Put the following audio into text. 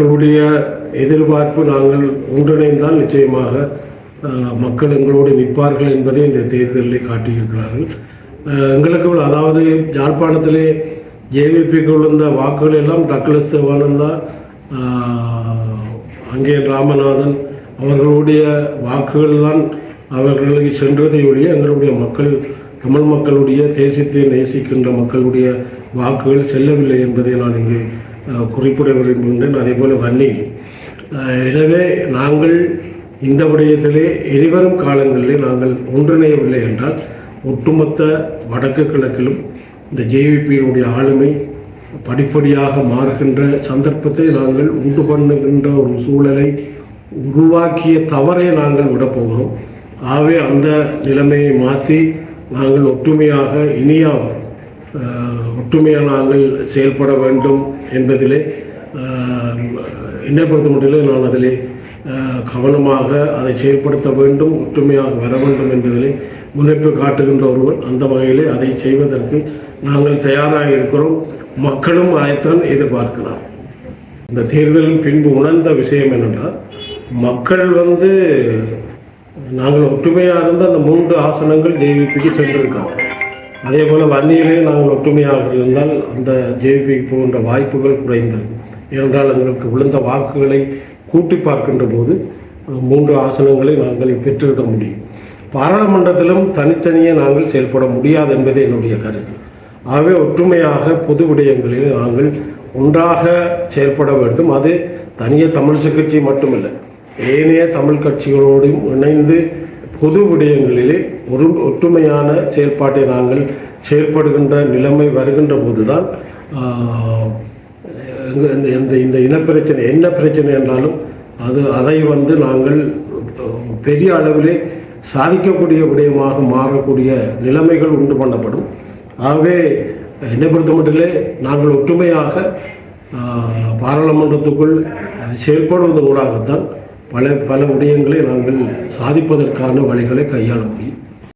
மக்களுடைய எதிர்பார்ப்பு நாங்கள் ஒன்றிணைந்தால் நிச்சயமாக மக்கள் எங்களோடு நிற்பார்கள் என்பதை இந்த தேர்தலில் காட்டியிருக்கிறார்கள். எங்களுக்கு அதாவது யாழ்ப்பாணத்திலே ஜேவிபிக்கு விழுந்த வாக்குகள் எல்லாம் டக்ளஸ் தேவானந்தா, அங்கே ராமநாதன் அவர்களுடைய வாக்குகள் தான் அவர்களுக்கு சென்றதை ஒழிய எங்களுடைய மக்கள், தமிழ் மக்களுடைய தேசியத்தை நேசிக்கின்ற மக்களுடைய வாக்குகள் செல்லவில்லை என்பதை நான் இங்கே குறிப்பிட விரும்புகின்றேன். அதேபோல் வன்னியில். எனவே நாங்கள் இந்த விடயத்திலே எதிர்வரும் காலங்களிலே நாங்கள் ஒன்றிணையவில்லை என்றால் ஒட்டுமொத்த வடக்கு கிழக்கிலும் இந்த ஜேவிபியினுடைய ஆளுமை படிப்படியாக மாறுகின்ற சந்தர்ப்பத்தை நாங்கள் உண்டு பண்ணுகின்ற ஒரு சூழலை உருவாக்கிய தவறை நாங்கள் விடப்போகிறோம். ஆகவே அந்த நிலைமையை மாற்றி நாங்கள் ஒற்றுமையாக இனியாவது ஒற்றுமையாக நாங்கள் செயல்பட வேண்டும் என்பதிலே என்னை பொறுத்த மட்டும் நான் அதிலே கவனமாக அதை செயல்படுத்த வேண்டும், ஒற்றுமையாக வர வேண்டும் என்பதிலே முனைப்பு காட்டுகின்ற ஒருவர். அந்த வகையிலே அதை செய்வதற்கு நாங்கள் தயாராக இருக்கிறோம். மக்களும் அதைத்தான் எதிர்பார்க்கிறார். இந்த தேர்தலின் பின்பு உணர்ந்த விஷயம் என்னென்றால், மக்கள் நாங்கள் ஒற்றுமையாக இருந்த அந்த 3 ஆசனங்கள் ஜேவிபிக்கு சென்றிருக்காங்க. அதே போல் வன்னியிலே நாங்கள் ஒற்றுமையாக இருந்தால் அந்த ஜேவிபிக்கு போகின்ற வாய்ப்புகள் குறைந்தது. ஏனென்றால் எங்களுக்கு விழுந்த வாக்குகளை கூட்டி பார்க்கின்ற போது 3 ஆசனங்களை நாங்கள் பெற்றிருக்க முடியும். பாராளுமன்றத்திலும் தனித்தனியே நாங்கள் செயல்பட முடியாது என்பதே என்னுடைய கருத்து. ஆகவே ஒற்றுமையாக பொது விடயங்களில் நாங்கள் ஒன்றாக செயல்பட வேண்டும். அது தனியே தமிழிசை கட்சி மட்டுமில்லை, ஏனைய தமிழ் கட்சிகளோடும் இணைந்து பொது விடயங்களிலே ஒரு ஒற்றுமையான செயல்பாட்டை நாங்கள் செயல்படுகின்ற நிலைமை வருகின்ற போதுதான் இந்த இனப்பிரச்சனை என்ன பிரச்சனை என்றாலும் அதை நாங்கள் பெரிய அளவிலே சாதிக்கக்கூடிய விடயமாக மாறக்கூடிய நிலைமைகள் உண்டு பண்ணப்படும். ஆகவே என்னை பொறுத்த மட்டிலே நாங்கள் ஒற்றுமையாக பாராளுமன்றத்துக்குள் செயல்படுவதன் ஊடாகத்தான் பல விடயங்களை நாங்கள் சாதிப்பதற்கான வழிகளை கையாள முடியும்.